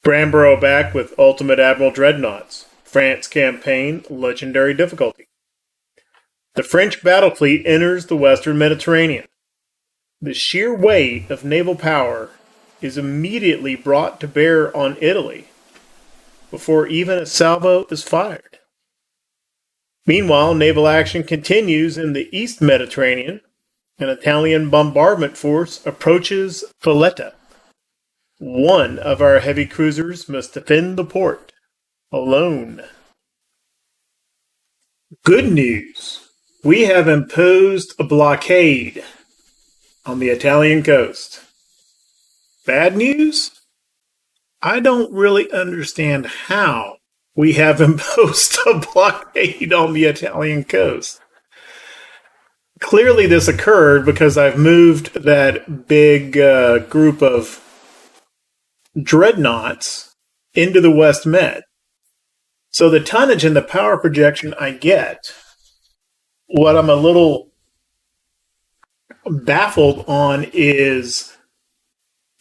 Bramborough back with Ultimate Admiral Dreadnoughts. France campaign, legendary difficulty. The French battle fleet enters the Western Mediterranean. The sheer weight of naval power is immediately brought to bear on Italy before even a salvo is fired. Meanwhile, naval action continues in the East Mediterranean. An Italian bombardment force approaches Valletta. One of our heavy cruisers must defend the port alone. Good news. We have imposed a blockade on the Italian coast. Bad news? I don't really understand how we have imposed a blockade on the Italian coast. Clearly this occurred because I've moved that big group of dreadnoughts into the West Med. So the tonnage and the power projection I get, what I'm a little baffled on is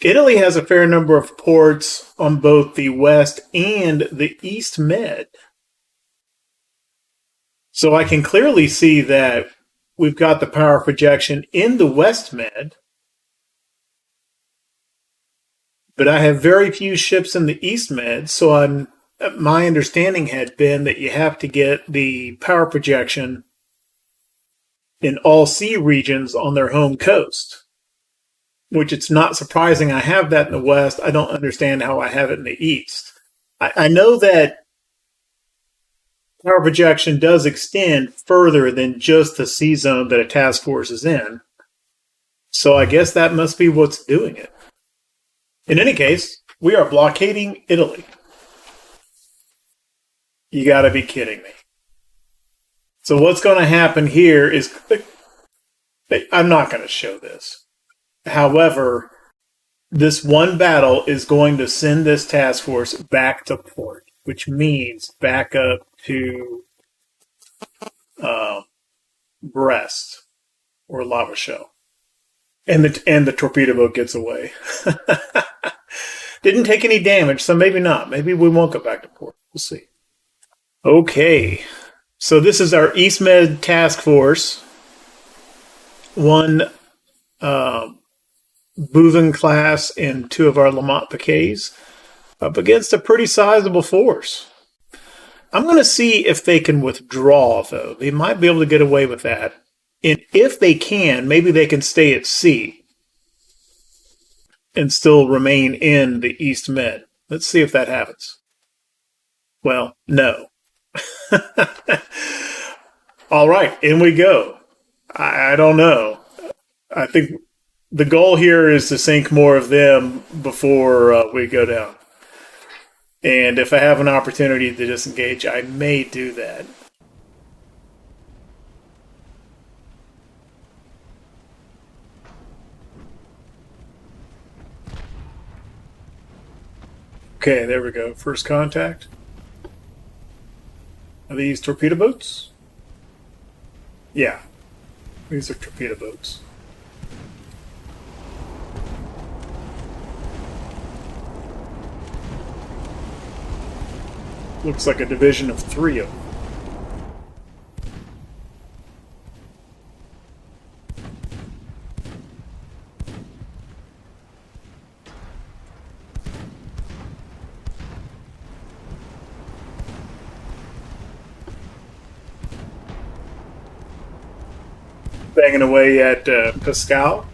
Italy has a fair number of ports on both the West and the East Med. So I can clearly see that we've got the power projection in the West Med, but I have very few ships in the East Med, so my understanding had been that you have to get the power projection in all sea regions on their home coast, which it's not surprising I have that in the West. I don't understand how I have it in the East. I know that power projection does extend further than just the sea zone that a task force is in, so I guess that must be what's doing it. In any case, we are blockading Italy. You gotta be kidding me. So what's going to happen here is, I'm not going to show this. However, this one battle is going to send this task force back to port, which means back up to Brest or La Rochelle. And the torpedo boat gets away. Didn't take any damage, so maybe not. Maybe we won't go back to port. We'll see. Okay. So this is our East Med task force. One Bouvin class and two of our Lamont Piquets up against a pretty sizable force. I'm going to see if they can withdraw, though. They might be able to get away with that. And if they can, maybe they can stay at sea and still remain in the East Med. Let's see if that happens. Well, no. All right, in we go. I don't know. I think the goal here is to sink more of them before we go down. And if I have an opportunity to disengage, I may do that. Okay, there we go. First contact. Are these torpedo boats? Yeah, these are torpedo boats. Looks like a division of 3 of them. Banging away at Pascal.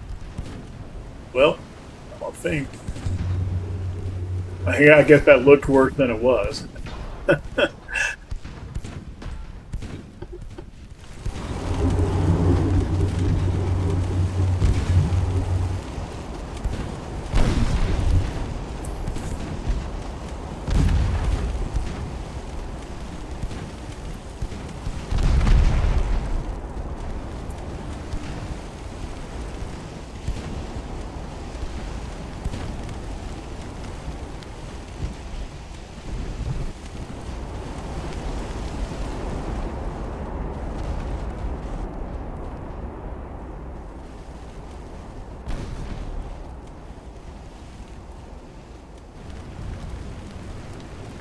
Well, I think. I guess that looked worse than it was.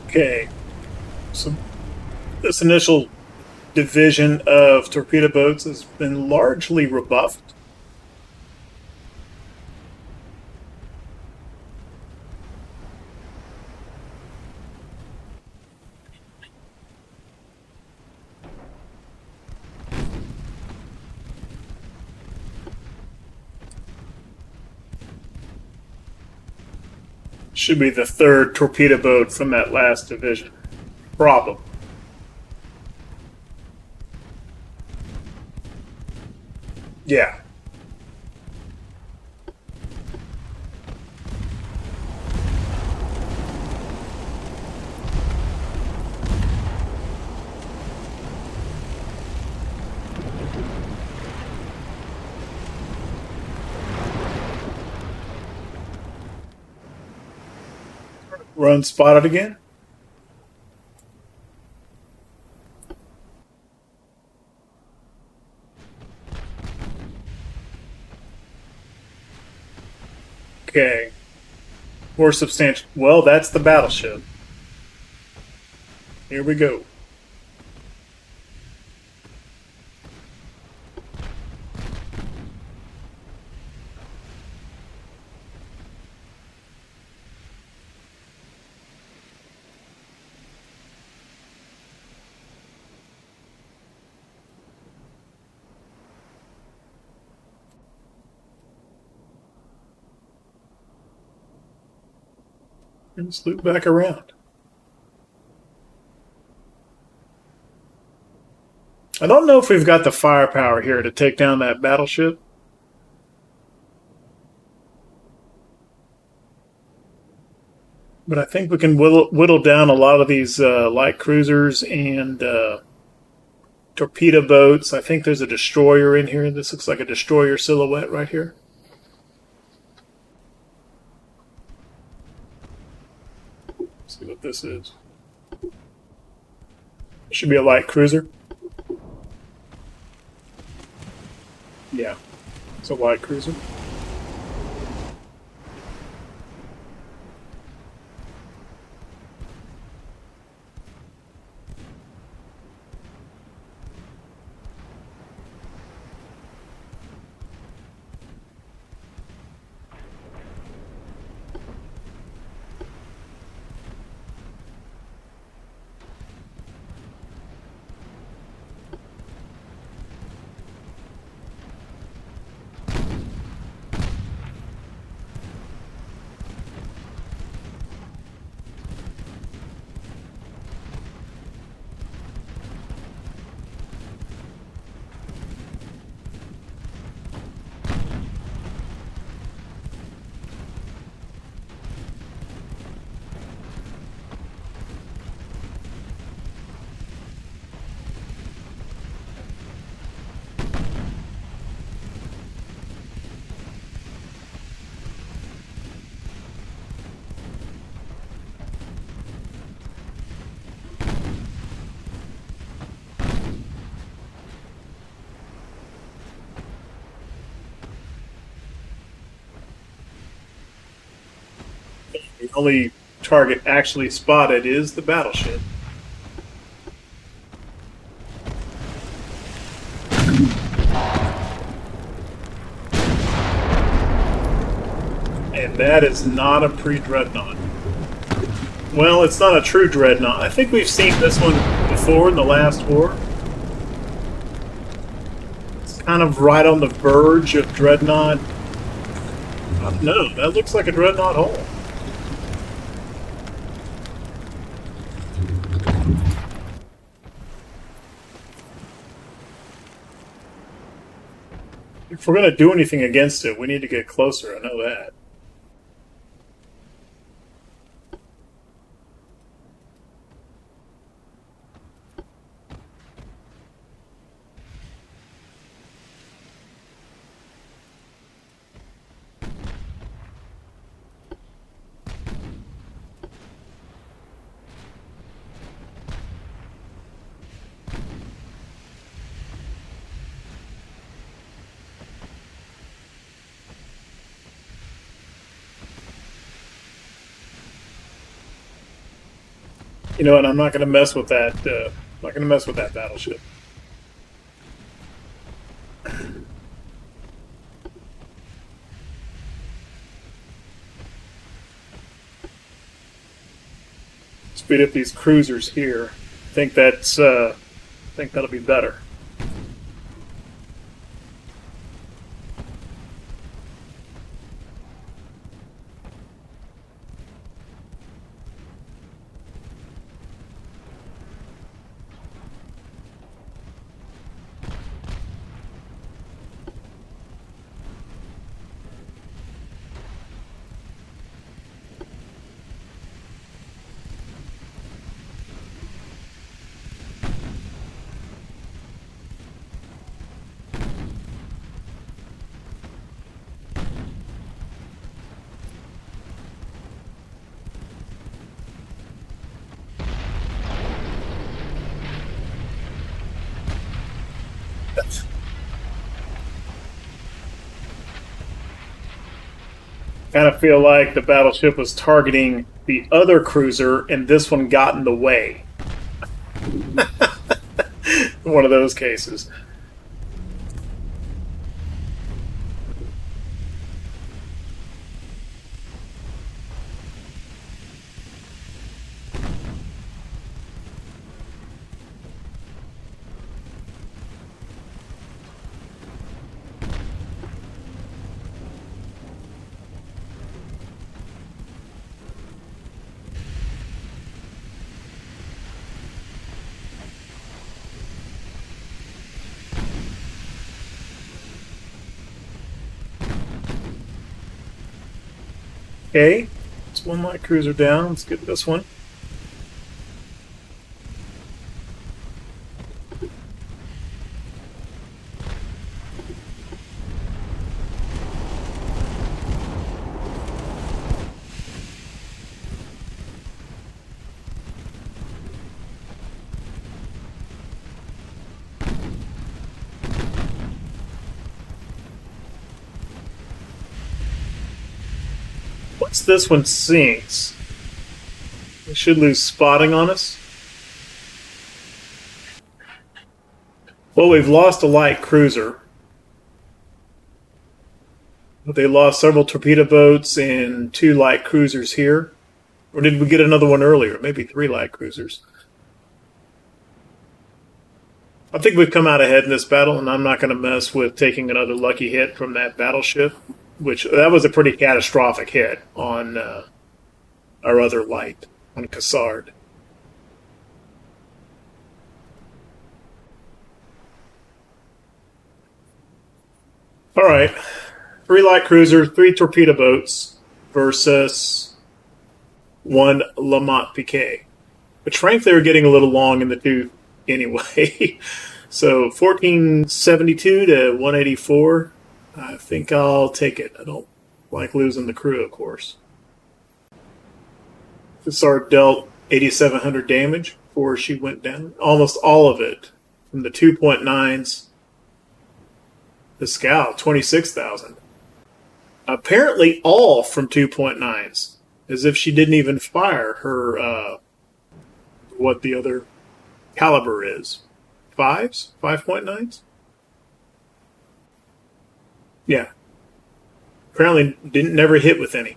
Okay, so this initial division of torpedo boats has been largely rebuffed. Should be the third torpedo boat from that last division. Probably. Yeah. Run spotted again. Okay. More substantial. Well, that's the battleship. Here we go. And let's loop back around. I don't know if we've got the firepower here to take down that battleship. But I think we can whittle down a lot of these light cruisers and torpedo boats. I think there's a destroyer in here. This looks like a destroyer silhouette right here. Let's see what this is. It should be a light cruiser. Yeah, it's a light cruiser. The only target actually spotted is the battleship. And that is not a pre-dreadnought. Well, it's not a true dreadnought. I think we've seen this one before in the last war. It's kind of right on the verge of dreadnought. No, that looks like a dreadnought hull. If we're going to do anything against it, we need to get closer. I know that. You know what? I'm not going to mess with that. I'm not going to mess with that battleship. Speed up these cruisers here. I think that'll be better. Kind of feel like the battleship was targeting the other cruiser, and this one got in the way. One of those cases. Okay, it's one light cruiser down. Let's get this one. Once this one sinks, we should lose spotting on us. Well, we've lost a light cruiser. They lost several torpedo boats and 2 light cruisers here. Or did we get another one earlier? Maybe 3 light cruisers. I think we've come out ahead in this battle, and I'm not going to mess with taking another lucky hit from that battleship. Which, that was a pretty catastrophic hit on our other light, on Cassard. Alright, 3 light cruisers, 3 torpedo boats versus 1 La Motte Piquet. Which frankly are getting a little long in the tooth anyway. So 1472 to 184. I think I'll take it. I don't like losing the crew, of course. Cassard dealt 8,700 damage before she went down. Almost all of it from the 2.9s. The Scout, 26,000. Apparently all from 2.9s. As if she didn't even fire her, what the other caliber is. 5s? 5.9s? Yeah. Apparently never hit with any.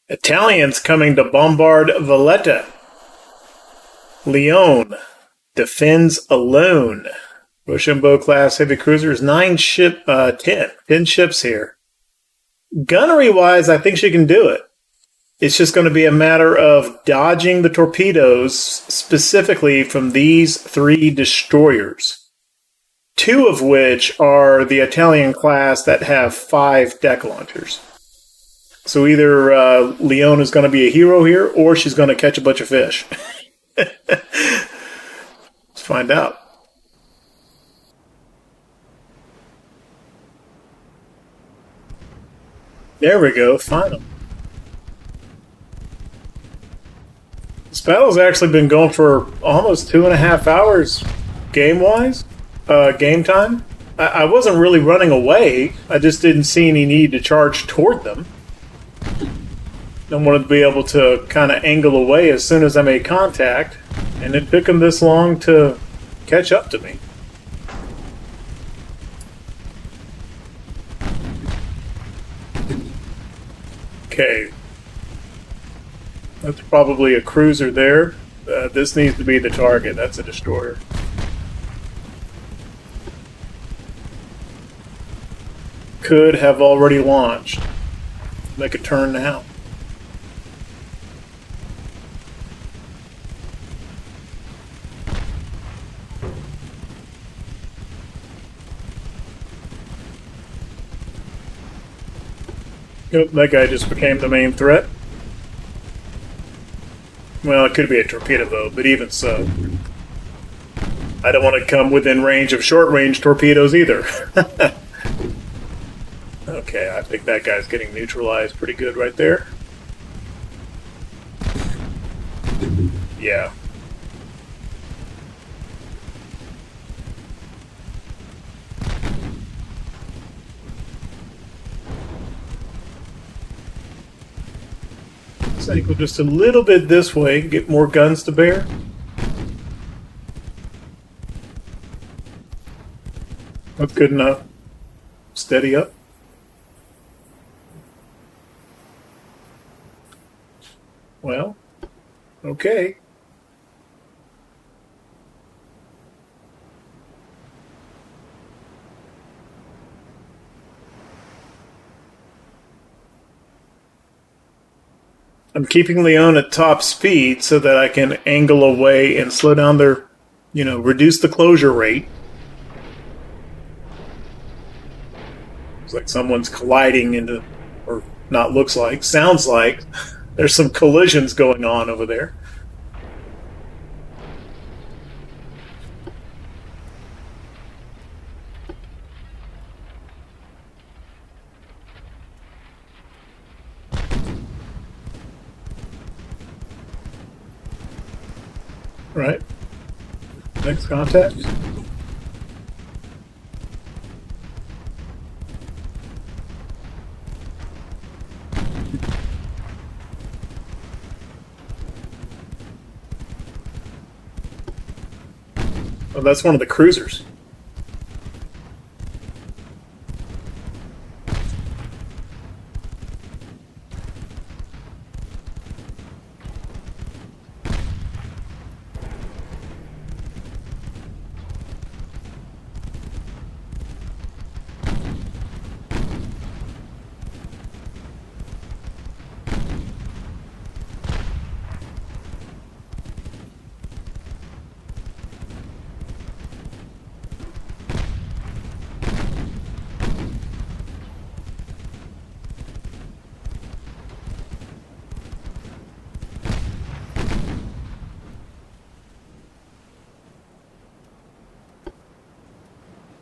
Italians coming to bombard Valletta. Lyon defends alone. Rochambeau-class heavy cruisers, 10 ships here. Gunnery-wise, I think she can do it. It's just going to be a matter of dodging the torpedoes, specifically from these 3 destroyers. 2 of which are the Italian class that have 5 deck launchers. So either Lyon is going to be a hero here, or she's going to catch a bunch of fish. Let's find out. There we go, final. This battle's actually been going for almost 2.5 hours game-wise. Game time. I wasn't really running away. I just didn't see any need to charge toward them. I wanted to be able to kind of angle away as soon as I made contact, and it took them this long to catch up to me. Okay. That's probably a cruiser there. This needs to be the target. That's a destroyer. Could have already launched. Make a turn now. Yep, that guy just became the main threat. Well, it could be a torpedo boat, but even so. I don't want to come within range of short-range torpedoes either. Okay, I think that guy's getting neutralized pretty good right there. Yeah. So I think we'll just a little bit this way, get more guns to bear. That's good enough. Steady up. Well, okay. I'm keeping Lyon at top speed so that I can angle away and slow down their, reduce the closure rate. Looks like someone's colliding into, or not looks like, sounds like. There's some collisions going on over there. Right. Next contact. Oh, that's one of the cruisers.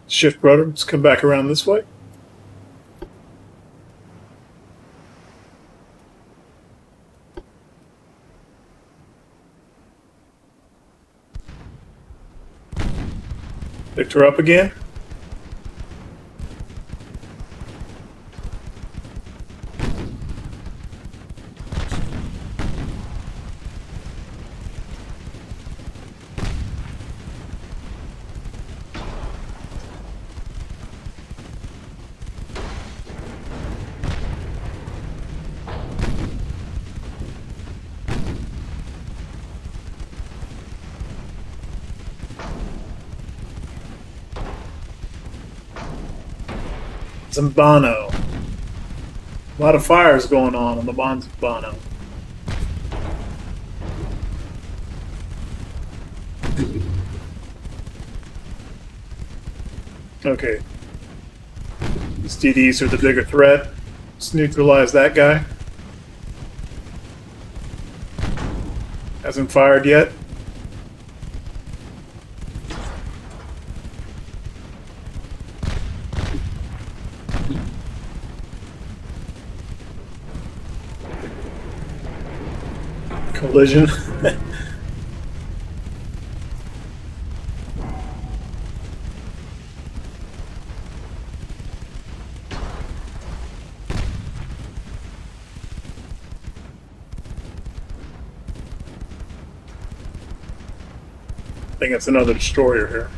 Shift rudder, let's come back around this way. Picked her up again. Zambano. A lot of fires going on the Zambano. Okay. These DDs are the bigger threat. Let's neutralize that guy. Hasn't fired yet. Collision. I think it's another destroyer here.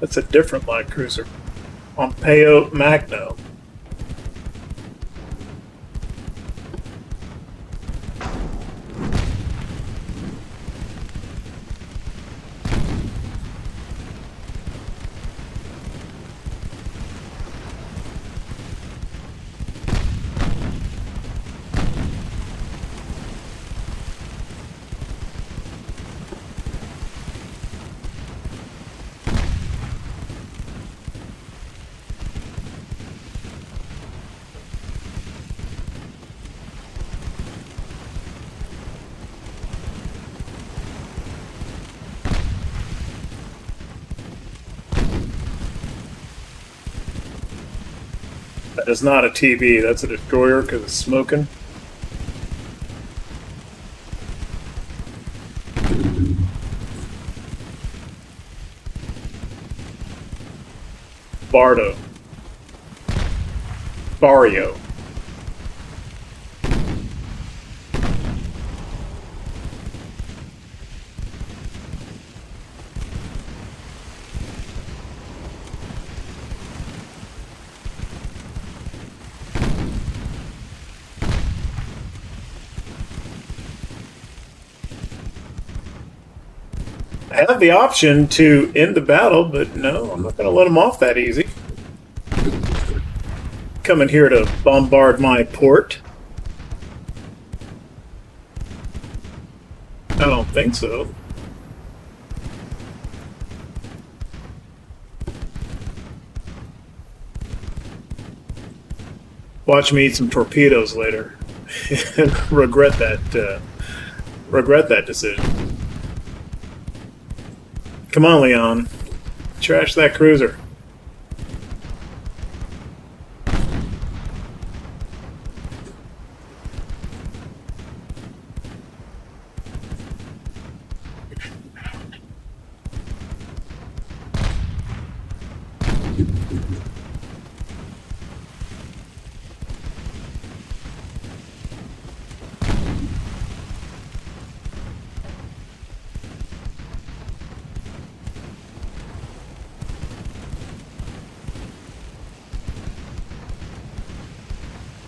That's a different light cruiser. Pompeo Magno. That is not a TV, that's a destroyer because it's smoking. Barrio. I have the option to end the battle, but no, I'm not going to let them off that easy. Coming here to bombard my port. I don't think so. Watch me eat some torpedoes later and regret that decision. Come on, Lyon. Trash that cruiser.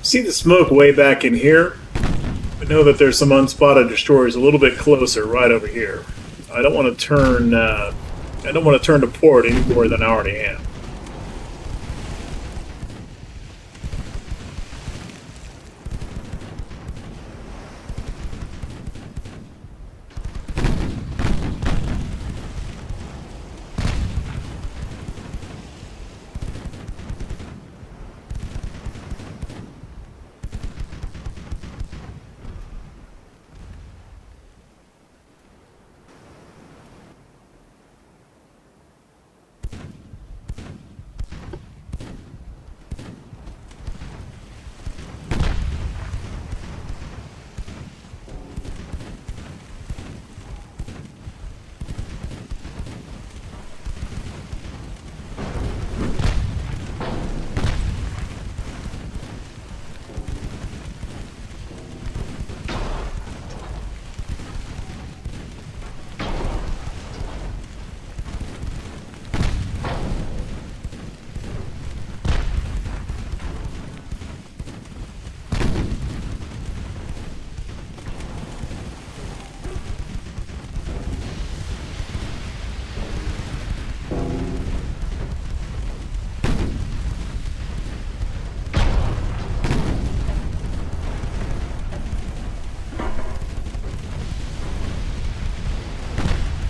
See the smoke way back in here? I know that there's some unspotted destroyers a little bit closer, right over here. I don't want to turn. I don't want to turn to port any more than I already am.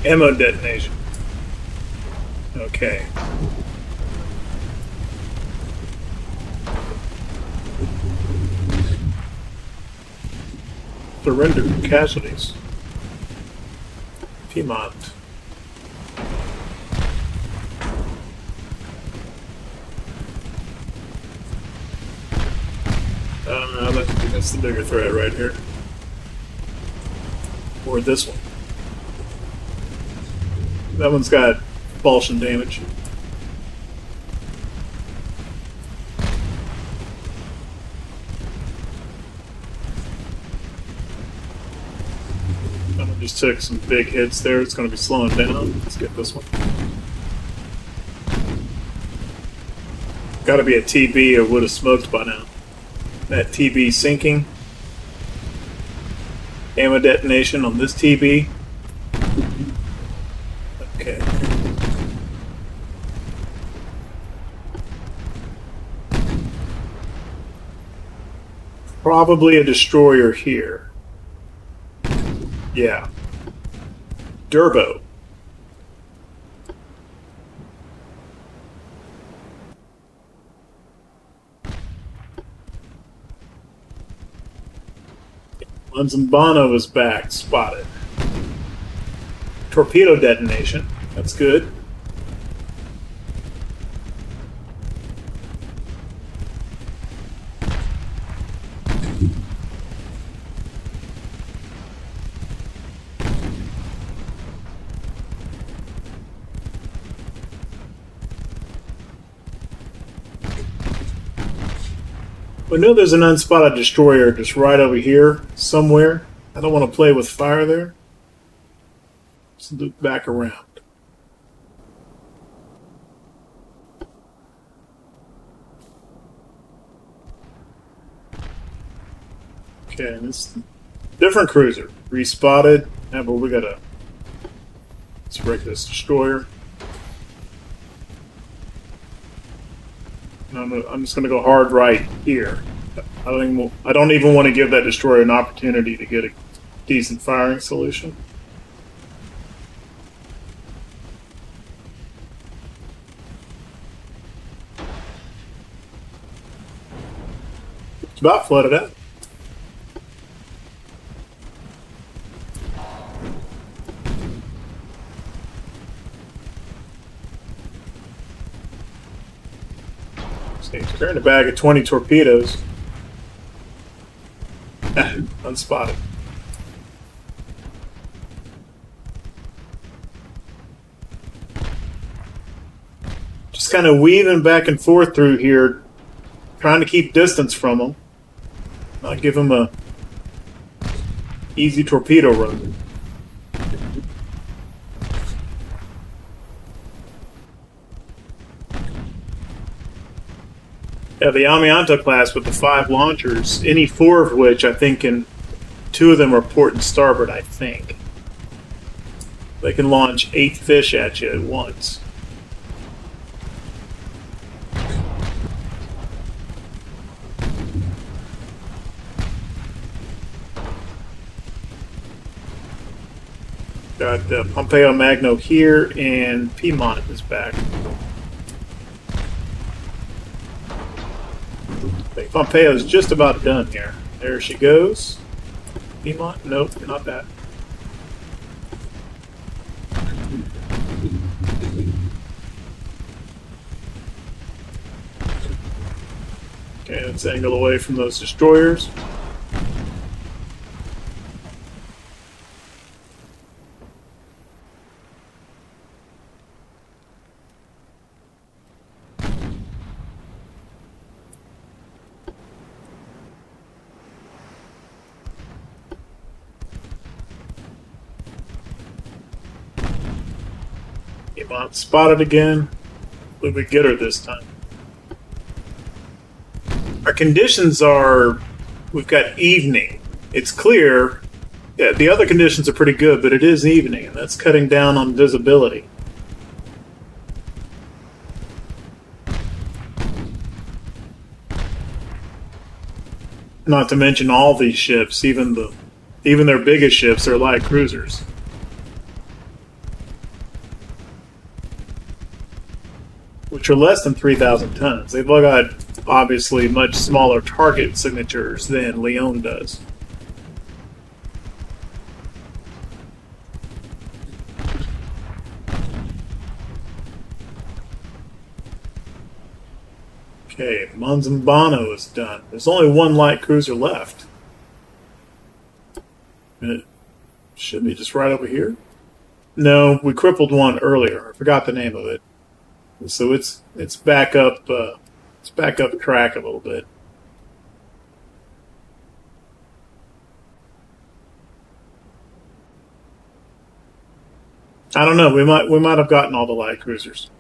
Ammo detonation. Okay. Surrender casualties. Piedmont. think that's the bigger threat right here. Or this one. That one's got propulsion damage. I just took some big hits there. It's going to be slowing down. Let's get this one. Got to be a TB or would have smoked by now. That TB sinking. Ammo detonation on this TB. Okay. Probably a destroyer here. Yeah. Durbo. Lanzambano is back. Spotted. Torpedo detonation. That's good. I know there's an unspotted destroyer just right over here somewhere. I don't want to play with fire there. Let's loop back around. Okay, this different cruiser. Respotted. Yeah, but we gotta. Let's break this destroyer. I'm just going to go hard right here. I don't even want to give that destroyer an opportunity to get a decent firing solution. It's about flooded out. Carrying a bag of 20 torpedoes. Unspotted. Just kind of weaving back and forth through here, trying to keep distance from them. Not give them a easy torpedo run. Yeah, the Amianta class with the 5 launchers, any 4 of which I think 2 of them are port and starboard, I think. They can launch 8 fish at you at once. Got Pompeo Magno here, and Piedmont is back. I think Pompeo's just about done here. There she goes. Piedmont? Nope, not that. Okay, let's angle away from those destroyers. Spotted again. Will we get her this time? Our conditions are, we've got evening. It's clear. Yeah, the other conditions are pretty good, but it is evening, and that's cutting down on visibility. Not to mention all these ships, even their biggest ships, are light cruisers. Which are less than 3,000 tons. They've all got, obviously, much smaller target signatures than Lyon does. Okay, Monzambano is done. There's only one light cruiser left. And it should be just right over here. No, we crippled one earlier. I forgot the name of it. So it's back up. It's back up track a little bit. I don't know. We might have gotten all the light cruisers.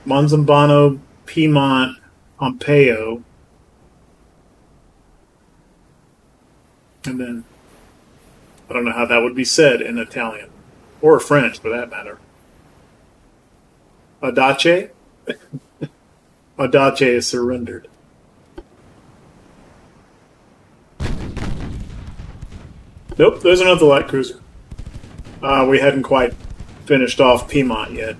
Monzambano, Piedmont, Pompeo, and then I don't know how that would be said in Italian or French, for that matter. Audace. Audace is surrendered. Nope, there's another light cruiser. We hadn't quite finished off Piedmont yet.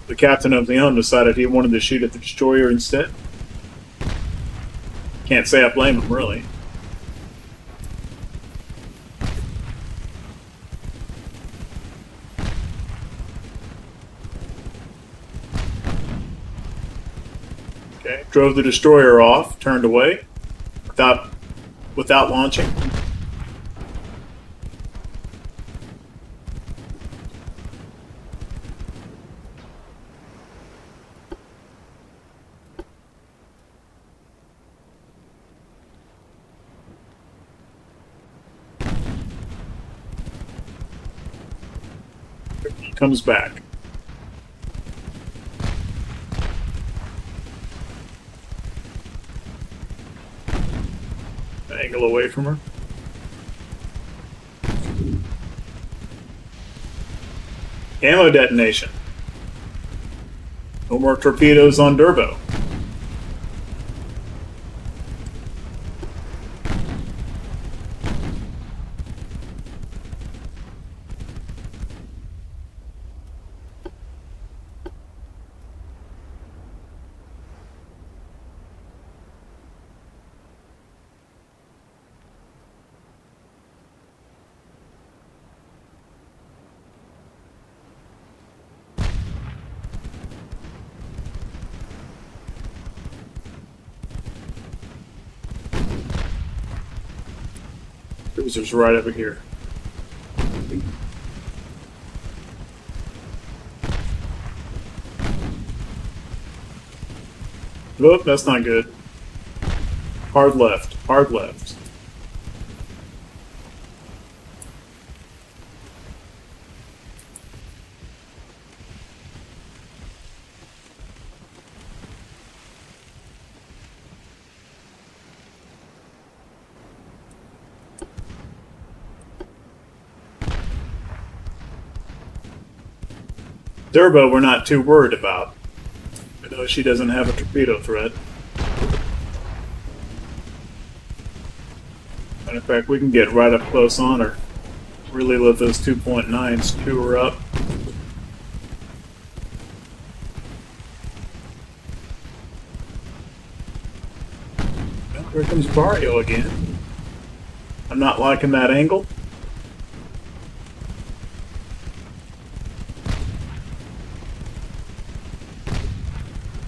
The captain of Lyon decided he wanted to shoot at the destroyer instead. Can't say I blame him, really. Okay, drove the destroyer off, turned away, without launching. Comes back. Angle away from her. Ammo detonation. No more torpedoes on Durbo. Cruiser's right over here. Nope, that's not good. Hard left, hard left. Durbo we're not too worried about. I know she doesn't have a torpedo threat. Matter of fact, we can get right up close on her. Really let those 2.9s chew her up. Well, here comes Barrio again. I'm not liking that angle.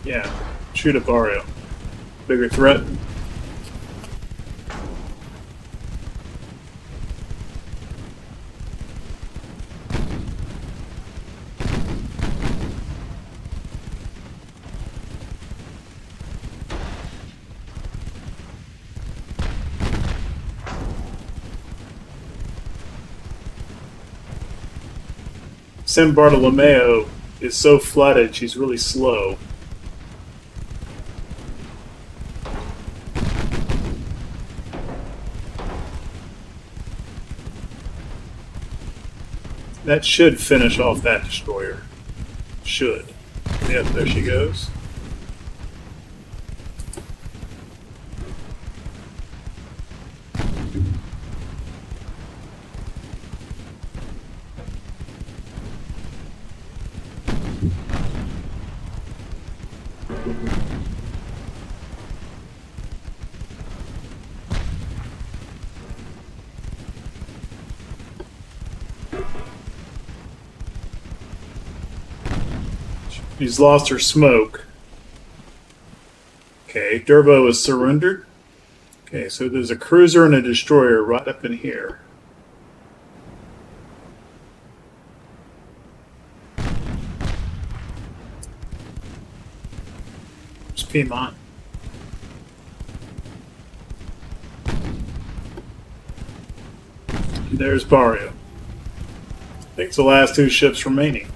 Yeah, shoot at Barrio. Bigger threat. San Bartolomeo is so flooded, she's really slow. That should finish off that destroyer. Should. Yep, there she goes. She's lost her smoke. Okay, Durbo is surrendered. Okay, so there's a cruiser and a destroyer right up in here. There's Piedmont. And there's Barrio. I think it's the last two ships remaining.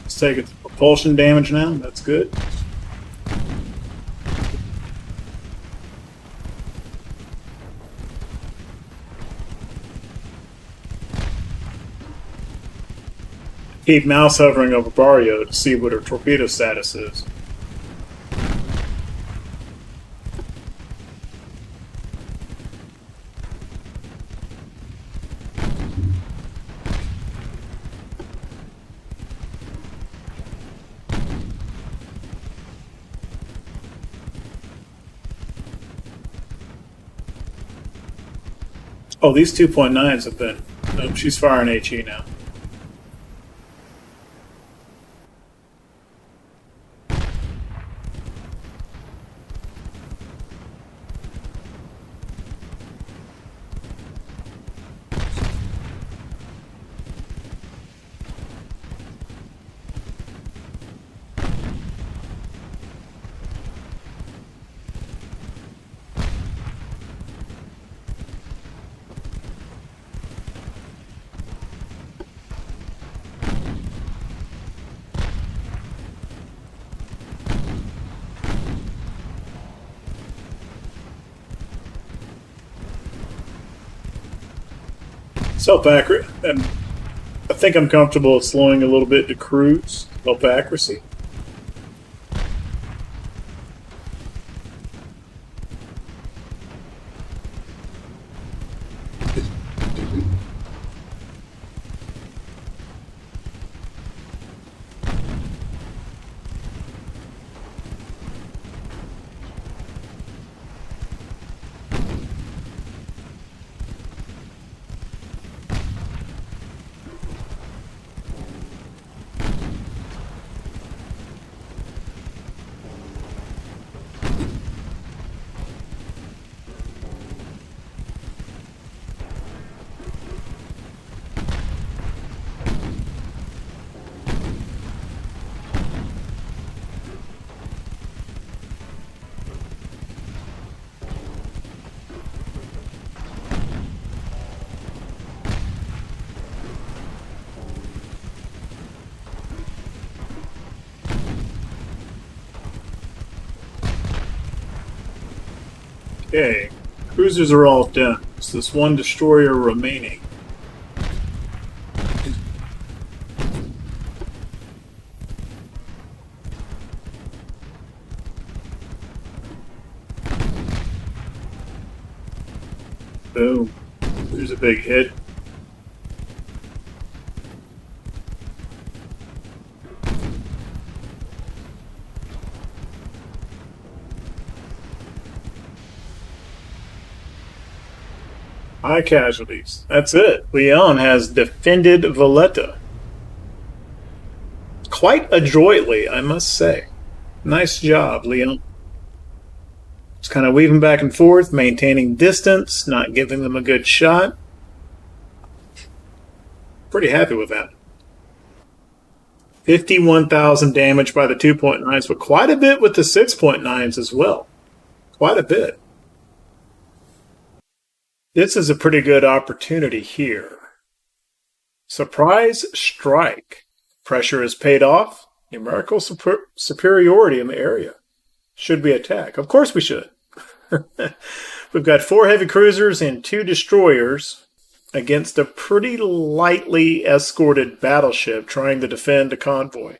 Let's take its propulsion damage now. That's good. Keep mouse hovering over Barrio to see what her torpedo status is. Oh, these 2.9s have been... Nope, she's firing HE now. Self-accurate. I think I'm comfortable slowing a little bit to cruise. Self-accuracy. Okay, cruisers are all done. There's this one destroyer remaining. Boom. There's a big hit. High casualties. That's it. Lyon has defended Valletta. Quite adroitly, I must say. Nice job, Lyon. Just kind of weaving back and forth, maintaining distance, not giving them a good shot. Pretty happy with that. 51,000 damage by the 2.9s, but quite a bit with the 6.9s as well. Quite a bit. This is a pretty good opportunity here. Surprise strike. Pressure is paid off. Numerical superiority in the area. Should we attack? Of course we should. We've got 4 heavy cruisers and 2 destroyers against a pretty lightly escorted battleship trying to defend a convoy.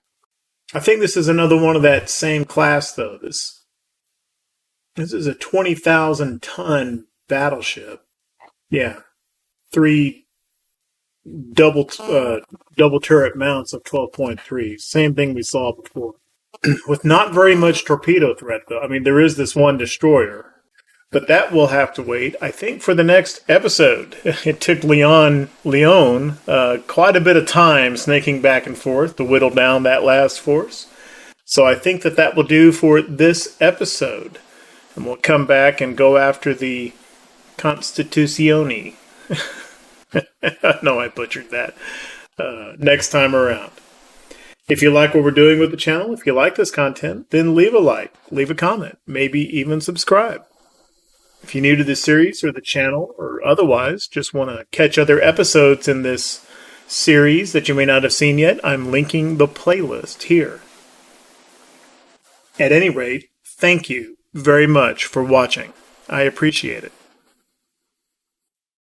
I think this is another one of that same class, though. This is a 20,000-ton battleship. Yeah. 3 double turret mounts of 12.3. Same thing we saw before. With not very much torpedo threat, though. I mean, there is this one destroyer. But that will have to wait, I think, for the next episode. It took Lyon quite a bit of time snaking back and forth to whittle down that last force. So I think that will do for this episode. And we'll come back and go after the Constituzione. No, I butchered that. Next time around. If you like what we're doing with the channel, if you like this content, then leave a like, leave a comment, maybe even subscribe. If you're new to this series or the channel or otherwise, just want to catch other episodes in this series that you may not have seen yet, I'm linking the playlist here. At any rate, thank you very much for watching. I appreciate it.